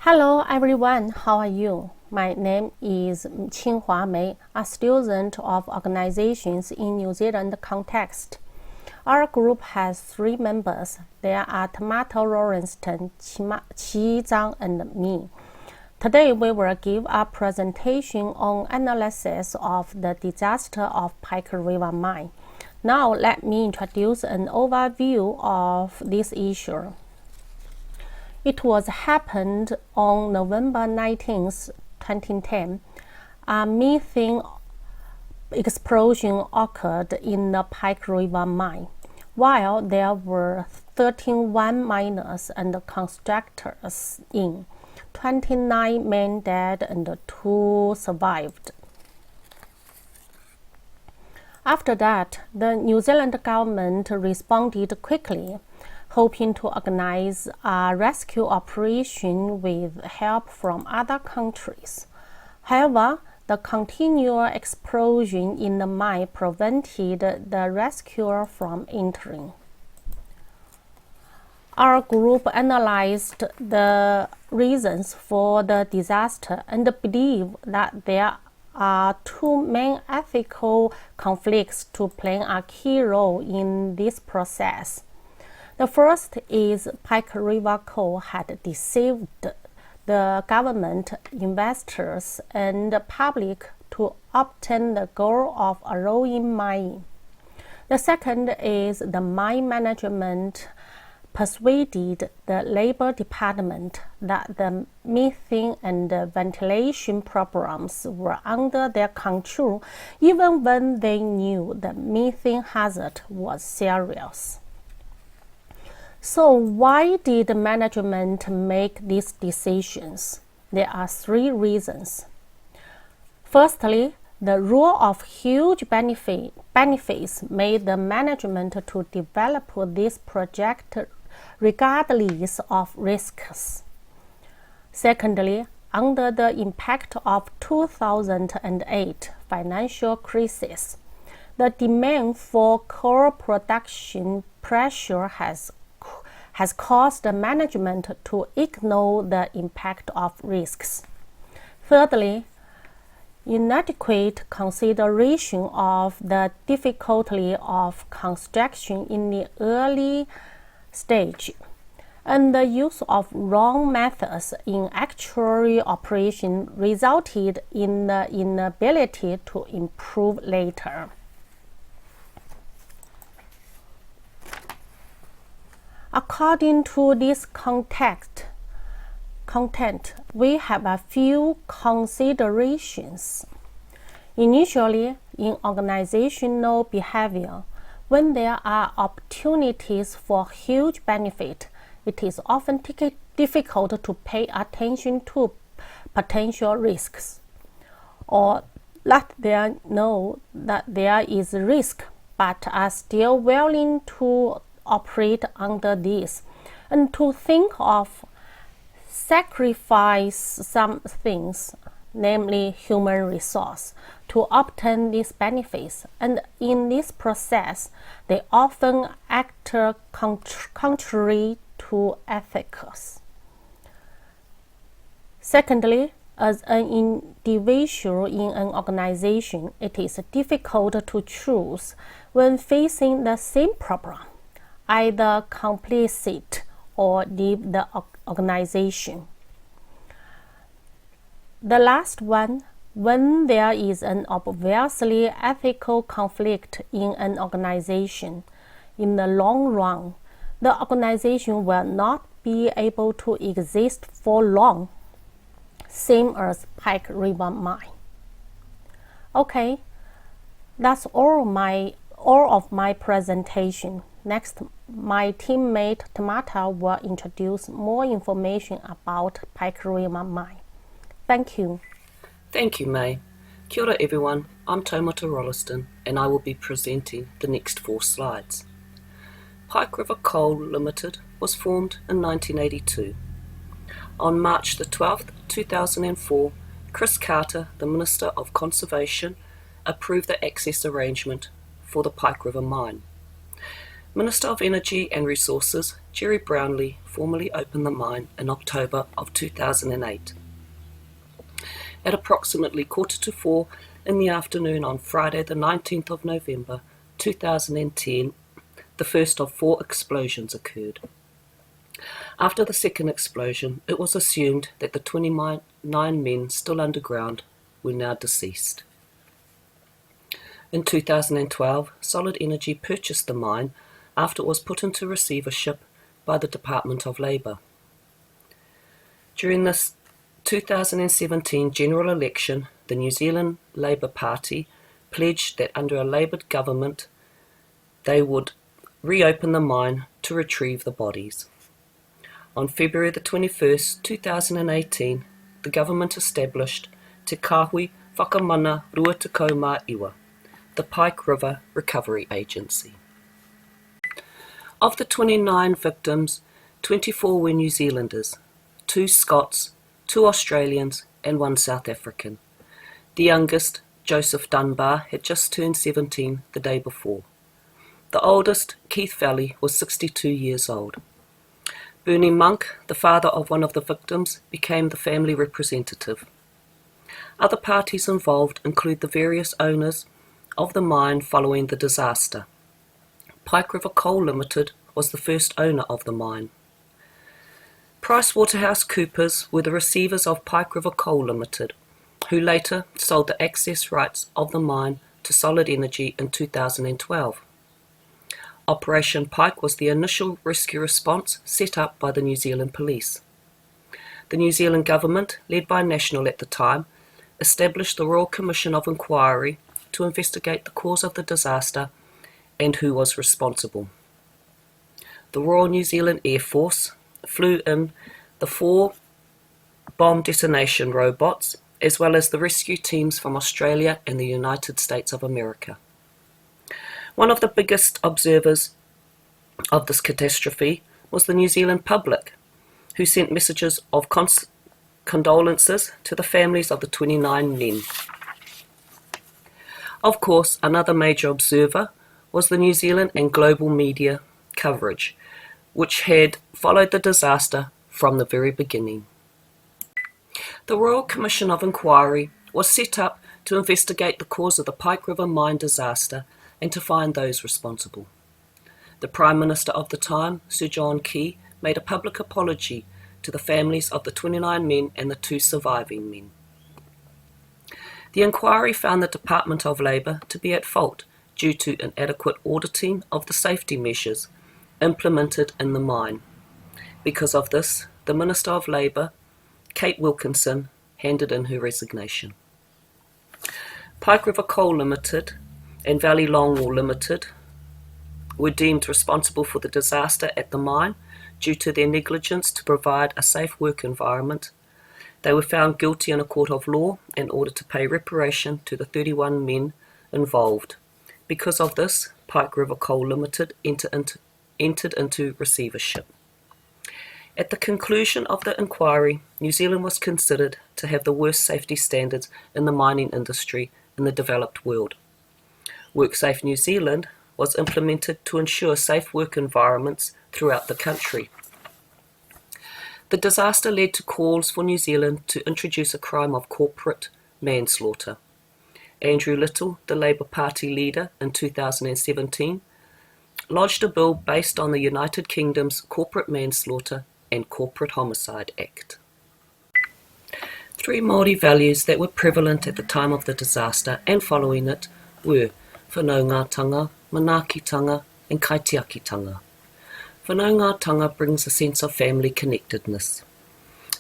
Hello everyone, how are you? My name is Qinghua Mei, a student of organizations in New Zealand context. Our group has 3 members. They are Taumata, Lawrence-Ten, Qi Zhang, and me. Today we will give a presentation on analysis of the disaster of Pike River Mine. Now let me introduce an overview of this issue. It was happened on November 19, 2010. A methane explosion occurred in the Pike River mine. While there were 31 miners and constructors in, 29 men died and 2 survived. After that, the New Zealand government responded quickly, hoping to organize a rescue operation with help from other countries. However, the continual explosion in the mine prevented the rescuer from entering. Our group analyzed the reasons for the disaster and believe that there are 2 main ethical conflicts to play a key role in this process. The first is Pike River Coal had deceived the government, investors, and the public to obtain the goal of allowing mining. The second is the mine management persuaded the Labor Department that the methane and ventilation programs were under their control even when they knew the methane hazard was serious. So why did management make these decisions? There are 3 reasons. Firstly, the rule of huge benefits made the management to develop this project regardless of risks. Secondly, under the impact of 2008 financial crisis, the demand for coal production pressure has caused the management to ignore the impact of risks. Thirdly, inadequate consideration of the difficulty of construction in the early stage and the use of wrong methods in actual operation resulted in the inability to improve later. According to this content, we have a few considerations. Initially, in organizational behavior, when there are opportunities for huge benefit, it is often difficult to pay attention to potential risks, or let them know that there is risk, but are still willing to operate under this, and to think of sacrifice some things, namely human resource, to obtain these benefits, and in this process they often act contrary to ethics. Secondly, as an individual in an organization, it is difficult to choose when facing the same problem, either complicit or leave the organization. The last one, when there is an obviously ethical conflict in an organization, in the long run, the organization will not be able to exist for long, same as Pike River Mine. Okay, that's all of my presentation. Next, my teammate Taumata will introduce more information about Pike River Mine. Thank you. Thank you, May. Kia ora everyone, I'm Taumata Rolliston and I will be presenting the next 4 slides. Pike River Coal Limited was formed in 1982. On March the 12th, 2004, Chris Carter, the Minister of Conservation, approved the access arrangement for the Pike River Mine. Minister of Energy and Resources Jerry Brownlee formally opened the mine in October of 2008. At approximately 4:45 in the afternoon on Friday the 19th of November 2010, the first of 4 explosions occurred. After the second explosion, it was assumed that the 29 men still underground were now deceased. In 2012, Solid Energy purchased the mine after it was put into receivership by the Department of Labour. During this 2017 general election, the New Zealand Labour Party pledged that under a Labour government they would reopen the mine to retrieve the bodies. On February the 21st, 2018, the government established Te Kahui Whakamana Ruatakau Mā Iwa, the Pike River Recovery Agency. Of the 29 victims, 24 were New Zealanders, 2 Scots, 2 Australians and 1 South African. The youngest, Joseph Dunbar, had just turned 17 the day before. The oldest, Keith Valley, was 62 years old. Bernie Monk, the father of one of the victims, became the family representative. Other parties involved include the various owners of the mine following the disaster. Pike River Coal Limited was the first owner of the mine. PricewaterhouseCoopers were the receivers of Pike River Coal Limited, who later sold the access rights of the mine to Solid Energy in 2012. Operation Pike was the initial rescue response set up by the New Zealand Police. The New Zealand government, led by National at the time, established the Royal Commission of Inquiry to investigate the cause of the disaster and who was responsible. The Royal New Zealand Air Force flew in the 4 bomb detonation robots, as well as the rescue teams from Australia and the United States of America. One of the biggest observers of this catastrophe was the New Zealand public, who sent messages of condolences to the families of the 29 men. Of course, another major observer was the New Zealand and global media coverage, which had followed the disaster from the very beginning. The Royal Commission of Inquiry was set up to investigate the cause of the Pike River mine disaster and to find those responsible. The Prime Minister of the time, Sir John Key, made a public apology to the families of the 29 men and the 2 surviving men. The inquiry found the Department of Labour to be at fault due to inadequate auditing of the safety measures implemented in the mine. Because of this, the Minister of Labour, Kate Wilkinson, handed in her resignation. Pike River Coal Limited and Valley Longwall Limited were deemed responsible for the disaster at the mine due to their negligence to provide a safe work environment. They were found guilty in a court of law in order to pay reparation to the 31 men involved. Because of this, Pike River Coal Limited entered into receivership. At the conclusion of the inquiry, New Zealand was considered to have the worst safety standards in the mining industry in the developed world. WorkSafe New Zealand was implemented to ensure safe work environments throughout the country. The disaster led to calls for New Zealand to introduce a crime of corporate manslaughter. Andrew Little, the Labour Party leader in 2017, lodged a bill based on the United Kingdom's Corporate Manslaughter and Corporate Homicide Act. 3 Māori values that were prevalent at the time of the disaster and following it were whanaungatanga, manaakitanga and kaitiakitanga. Whanaungatanga brings a sense of family connectedness,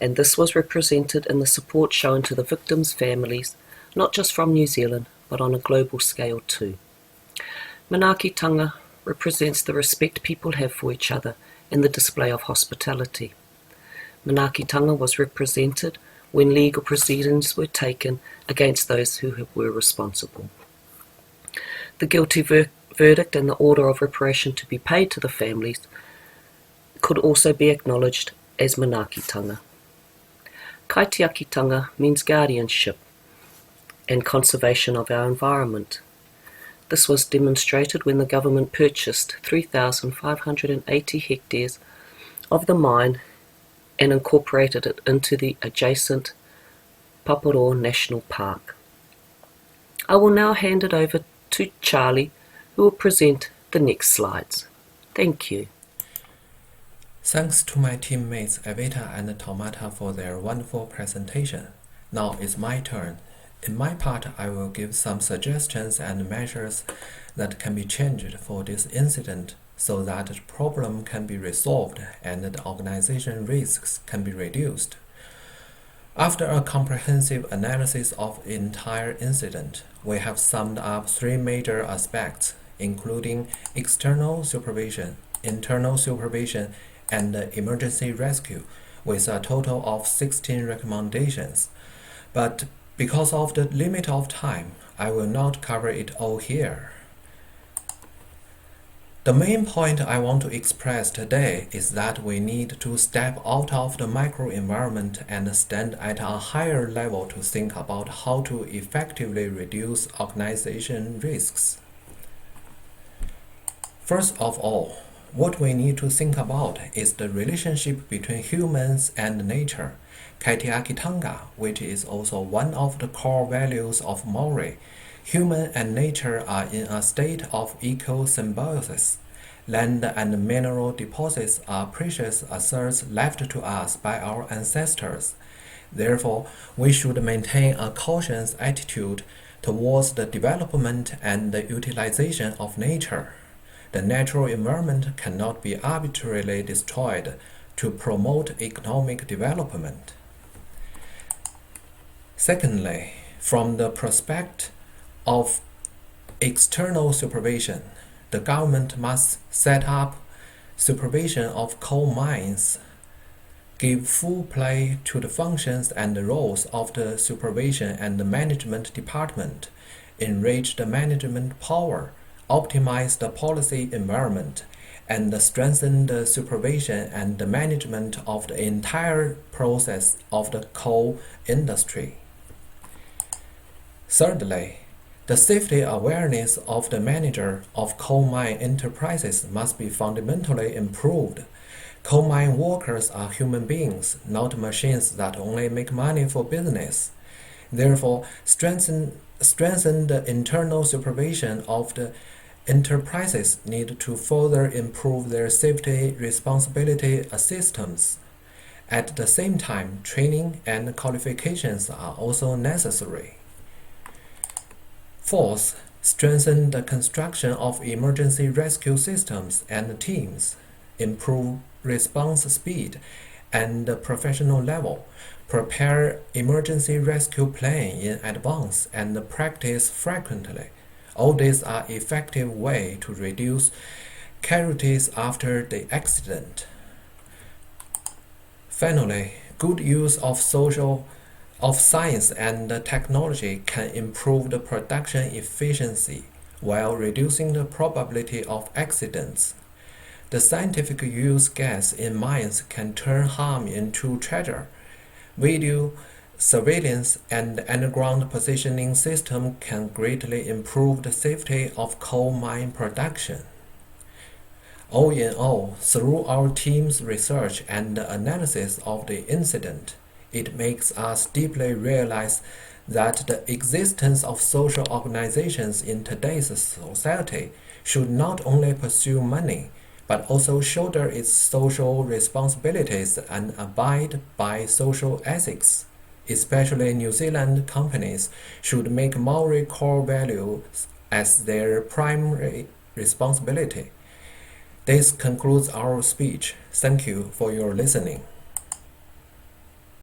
and this was represented in the support shown to the victims' families, not just from New Zealand, but on a global scale too. Manaakitanga represents the respect people have for each other and the display of hospitality. Manaakitanga was represented when legal proceedings were taken against those who were responsible. The guilty verdict and the order of reparation to be paid to the families could also be acknowledged as manaakitanga. Kaitiakitanga means guardianship and conservation of our environment. This was demonstrated when the government purchased 3,580 hectares of the mine and incorporated it into the adjacent Paparo National Park. I will now hand it over to Charlie, who will present the next slides. Thank you. Thanks to my teammates Evita and Taumata for their wonderful presentation. Now it's my turn. In my part, I will give some suggestions and measures that can be changed for this incident so that the problem can be resolved and the organization risks can be reduced. After a comprehensive analysis of the entire incident, we have summed up three major aspects, including external supervision, internal supervision, and emergency rescue, with a total of 16 recommendations. But because of the limit of time, I will not cover it all here. The main point I want to express today is that we need to step out of the microenvironment and stand at a higher level to think about how to effectively reduce organization risks. First of all, what we need to think about is the relationship between humans and nature. Kaitiakitanga, which is also one of the core values of Maori. Human and nature are in a state of eco-symbiosis. Land and mineral deposits are precious assets left to us by our ancestors. Therefore, we should maintain a cautious attitude towards the development and the utilization of nature. The natural environment cannot be arbitrarily destroyed to promote economic development. Secondly, from the perspective of external supervision, the government must set up supervision of coal mines, give full play to the functions and the roles of the supervision and the management department, enrich the management power, optimize the policy environment, and strengthen the supervision and the management of the entire process of the coal industry. Thirdly, the safety awareness of the manager of coal mine enterprises must be fundamentally improved. Coal mine workers are human beings, not machines that only make money for business. Therefore, strengthen the internal supervision of the enterprises need to further improve their safety responsibility systems. At the same time, training and qualifications are also necessary. Fourth, strengthen the construction of emergency rescue systems and teams, improve response speed and professional level, prepare emergency rescue plan in advance and practice frequently. All these are effective ways to reduce casualties after the accident. Finally, good use of science and technology can improve the production efficiency while reducing the probability of accidents. The scientific use gas in mines can turn harm into treasure. Video surveillance and underground positioning system can greatly improve the safety of coal mine production. All in all, through our team's research and analysis of the incident, it makes us deeply realize that the existence of social organizations in today's society should not only pursue money, but also shoulder its social responsibilities and abide by social ethics. Especially New Zealand companies should make Maori core values as their primary responsibility. This concludes our speech. Thank you for your listening.